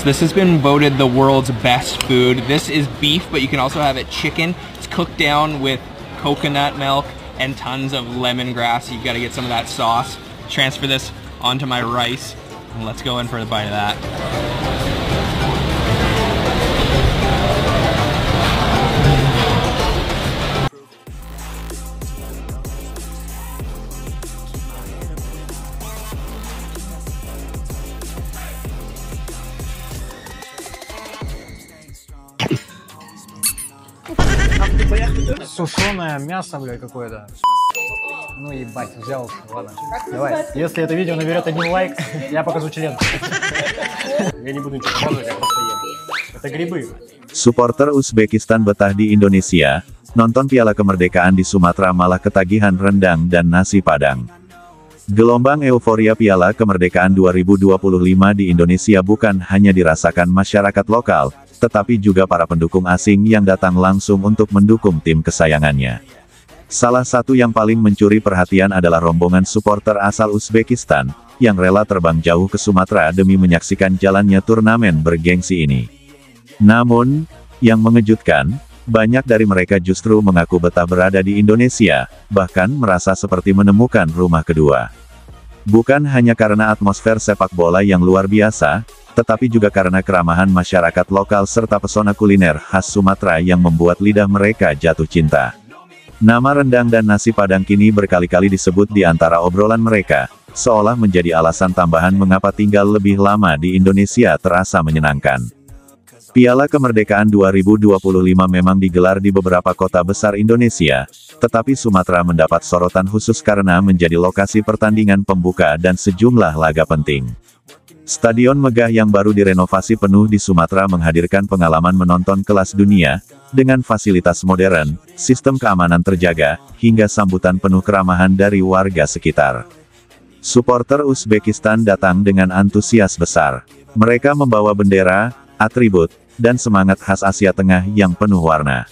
Yes, this has been voted the world's best food. This is beef, but you can also have it chicken. It's cooked down with coconut milk and tons of lemongrass. You've got to get some of that sauce. Transfer this onto my rice, and let's go in for a bite of that. Сушеное мясо, блядь, какое-то. Ну ебать, взял. Ладно. Давай. Если это видео наберет 1 лайк, я покажу член. Я не буду ничего показывать, я просто ем. Это грибы. Supporter Uzbekistan betah di Indonesia, nonton Piala Kemerdekaan di Sumatera malah ketagihan rendang dan nasi padang. Gelombang euforia Piala Kemerdekaan 2025 di Indonesia bukan hanya dirasakan masyarakat lokal, tetapi juga para pendukung asing yang datang langsung untuk mendukung tim kesayangannya. Salah satu yang paling mencuri perhatian adalah rombongan supporter asal Uzbekistan, yang rela terbang jauh ke Sumatera demi menyaksikan jalannya turnamen bergengsi ini. Namun, yang mengejutkan, banyak dari mereka justru mengaku betah berada di Indonesia, bahkan merasa seperti menemukan rumah kedua. Bukan hanya karena atmosfer sepak bola yang luar biasa, tetapi juga karena keramahan masyarakat lokal serta pesona kuliner khas Sumatera yang membuat lidah mereka jatuh cinta. Nama rendang dan nasi padang kini berkali-kali disebut di antara obrolan mereka, seolah menjadi alasan tambahan mengapa tinggal lebih lama di Indonesia terasa menyenangkan. Piala Kemerdekaan 2025 memang digelar di beberapa kota besar Indonesia, tetapi Sumatera mendapat sorotan khusus karena menjadi lokasi pertandingan pembuka dan sejumlah laga penting. Stadion megah yang baru direnovasi penuh di Sumatera menghadirkan pengalaman menonton kelas dunia, dengan fasilitas modern, sistem keamanan terjaga, hingga sambutan penuh keramahan dari warga sekitar. Supporter Uzbekistan datang dengan antusias besar. Mereka membawa bendera, atribut, dan semangat khas Asia Tengah yang penuh warna.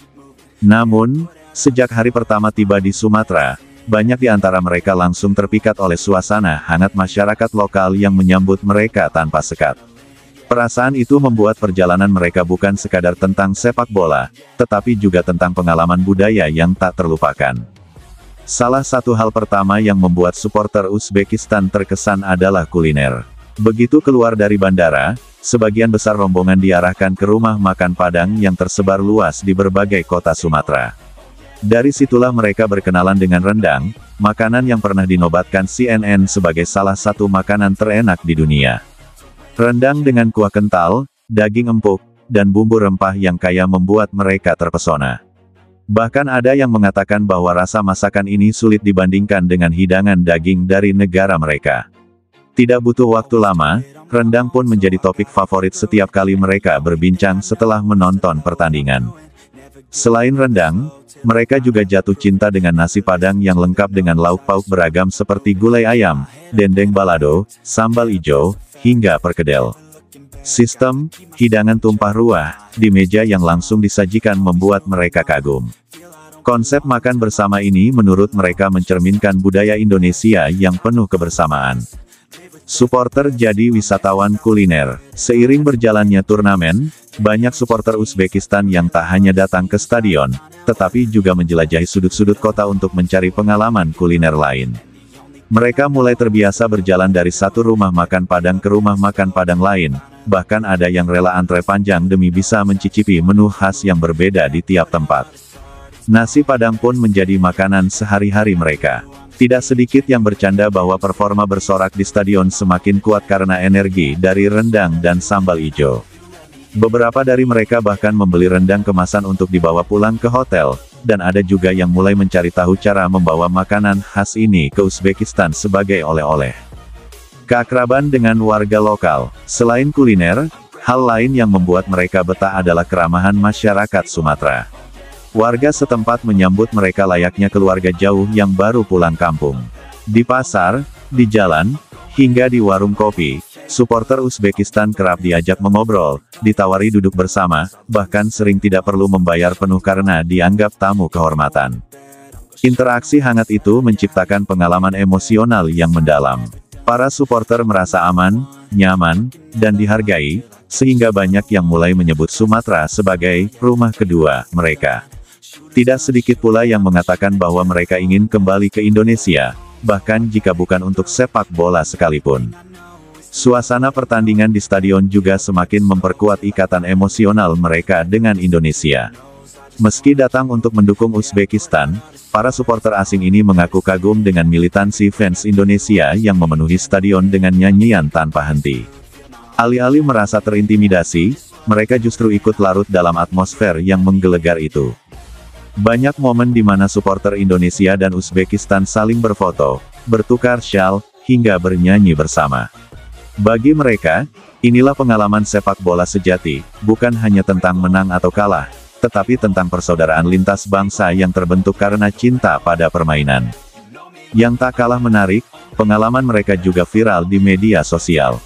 Namun, sejak hari pertama tiba di Sumatera, banyak di antara mereka langsung terpikat oleh suasana hangat masyarakat lokal yang menyambut mereka tanpa sekat. Perasaan itu membuat perjalanan mereka bukan sekadar tentang sepak bola, tetapi juga tentang pengalaman budaya yang tak terlupakan. Salah satu hal pertama yang membuat supporter Uzbekistan terkesan adalah kuliner. Begitu keluar dari bandara, sebagian besar rombongan diarahkan ke rumah makan Padang yang tersebar luas di berbagai kota Sumatera. Dari situlah mereka berkenalan dengan rendang, makanan yang pernah dinobatkan CNN sebagai salah satu makanan terenak di dunia. Rendang dengan kuah kental, daging empuk, dan bumbu rempah yang kaya membuat mereka terpesona. Bahkan ada yang mengatakan bahwa rasa masakan ini sulit dibandingkan dengan hidangan daging dari negara mereka. Tidak butuh waktu lama, rendang pun menjadi topik favorit setiap kali mereka berbincang setelah menonton pertandingan. Selain rendang, mereka juga jatuh cinta dengan nasi padang yang lengkap dengan lauk pauk beragam seperti gulai ayam, dendeng balado, sambal ijo, hingga perkedel. Sistem hidangan tumpah ruah di meja yang langsung disajikan membuat mereka kagum. Konsep makan bersama ini menurut mereka mencerminkan budaya Indonesia yang penuh kebersamaan. Supporter jadi wisatawan kuliner. Seiring berjalannya turnamen, banyak supporter Uzbekistan yang tak hanya datang ke stadion, tetapi juga menjelajahi sudut-sudut kota untuk mencari pengalaman kuliner lain. Mereka mulai terbiasa berjalan dari satu rumah makan Padang ke rumah makan Padang lain, bahkan ada yang rela antre panjang demi bisa mencicipi menu khas yang berbeda di tiap tempat. Nasi Padang pun menjadi makanan sehari-hari mereka. Tidak sedikit yang bercanda bahwa performa bersorak di stadion semakin kuat karena energi dari rendang dan sambal ijo. Beberapa dari mereka bahkan membeli rendang kemasan untuk dibawa pulang ke hotel, dan ada juga yang mulai mencari tahu cara membawa makanan khas ini ke Uzbekistan sebagai oleh-oleh. Keakraban dengan warga lokal. Selain kuliner, hal lain yang membuat mereka betah adalah keramahan masyarakat Sumatera. Warga setempat menyambut mereka layaknya keluarga jauh yang baru pulang kampung. Di pasar, di jalan, hingga di warung kopi, supporter Uzbekistan kerap diajak mengobrol, ditawari duduk bersama, bahkan sering tidak perlu membayar penuh karena dianggap tamu kehormatan. Interaksi hangat itu menciptakan pengalaman emosional yang mendalam. Para supporter merasa aman, nyaman, dan dihargai, sehingga banyak yang mulai menyebut Sumatera sebagai rumah kedua mereka. Tidak sedikit pula yang mengatakan bahwa mereka ingin kembali ke Indonesia, bahkan jika bukan untuk sepak bola sekalipun. Suasana pertandingan di stadion juga semakin memperkuat ikatan emosional mereka dengan Indonesia. Meski datang untuk mendukung Uzbekistan, para supporter asing ini mengaku kagum dengan militansi fans Indonesia yang memenuhi stadion dengan nyanyian tanpa henti. Alih-alih merasa terintimidasi, mereka justru ikut larut dalam atmosfer yang menggelegar itu. Banyak momen di mana supporter Indonesia dan Uzbekistan saling berfoto, bertukar syal, hingga bernyanyi bersama. Bagi mereka, inilah pengalaman sepak bola sejati, bukan hanya tentang menang atau kalah, tetapi tentang persaudaraan lintas bangsa yang terbentuk karena cinta pada permainan. Yang tak kalah menarik, pengalaman mereka juga viral di media sosial.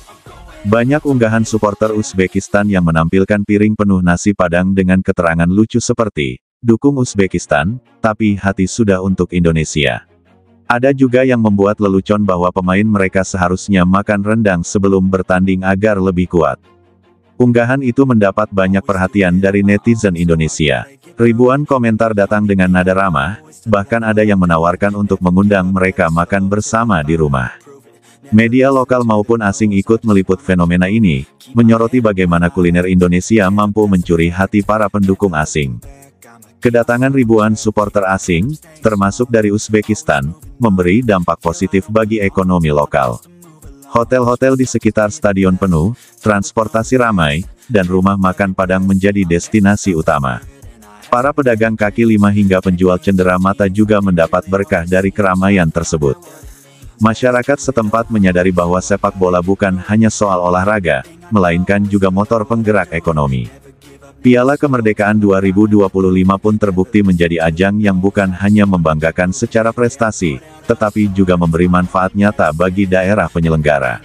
Banyak unggahan supporter Uzbekistan yang menampilkan piring penuh nasi Padang dengan keterangan lucu seperti, "Dukung Uzbekistan, tapi hati sudah untuk Indonesia." Ada juga yang membuat lelucon bahwa pemain mereka seharusnya makan rendang sebelum bertanding agar lebih kuat. Unggahan itu mendapat banyak perhatian dari netizen Indonesia. Ribuan komentar datang dengan nada ramah, bahkan ada yang menawarkan untuk mengundang mereka makan bersama di rumah. Media lokal maupun asing ikut meliput fenomena ini, menyoroti bagaimana kuliner Indonesia mampu mencuri hati para pendukung asing. Kedatangan ribuan supporter asing, termasuk dari Uzbekistan, memberi dampak positif bagi ekonomi lokal. Hotel-hotel di sekitar stadion penuh, transportasi ramai, dan rumah makan Padang menjadi destinasi utama. Para pedagang kaki lima hingga penjual cenderamata juga mendapat berkah dari keramaian tersebut. Masyarakat setempat menyadari bahwa sepak bola bukan hanya soal olahraga, melainkan juga motor penggerak ekonomi. Piala Kemerdekaan 2025 pun terbukti menjadi ajang yang bukan hanya membanggakan secara prestasi, tetapi juga memberi manfaat nyata bagi daerah penyelenggara.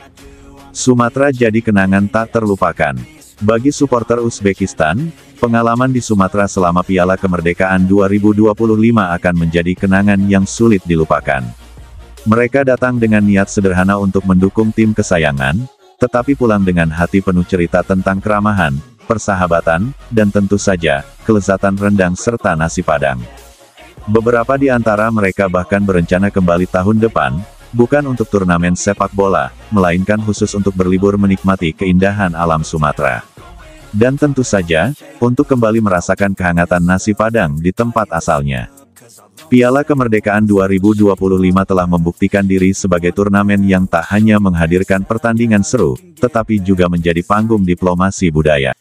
Sumatera jadi kenangan tak terlupakan. Bagi supporter Uzbekistan, pengalaman di Sumatera selama Piala Kemerdekaan 2025 akan menjadi kenangan yang sulit dilupakan. Mereka datang dengan niat sederhana untuk mendukung tim kesayangan, tetapi pulang dengan hati penuh cerita tentang keramahan, persahabatan, dan tentu saja, kelezatan rendang serta nasi Padang. Beberapa di antara mereka bahkan berencana kembali tahun depan, bukan untuk turnamen sepak bola, melainkan khusus untuk berlibur menikmati keindahan alam Sumatera. Dan tentu saja, untuk kembali merasakan kehangatan nasi Padang di tempat asalnya. Piala Kemerdekaan 2025 telah membuktikan diri sebagai turnamen yang tak hanya menghadirkan pertandingan seru, tetapi juga menjadi panggung diplomasi budaya.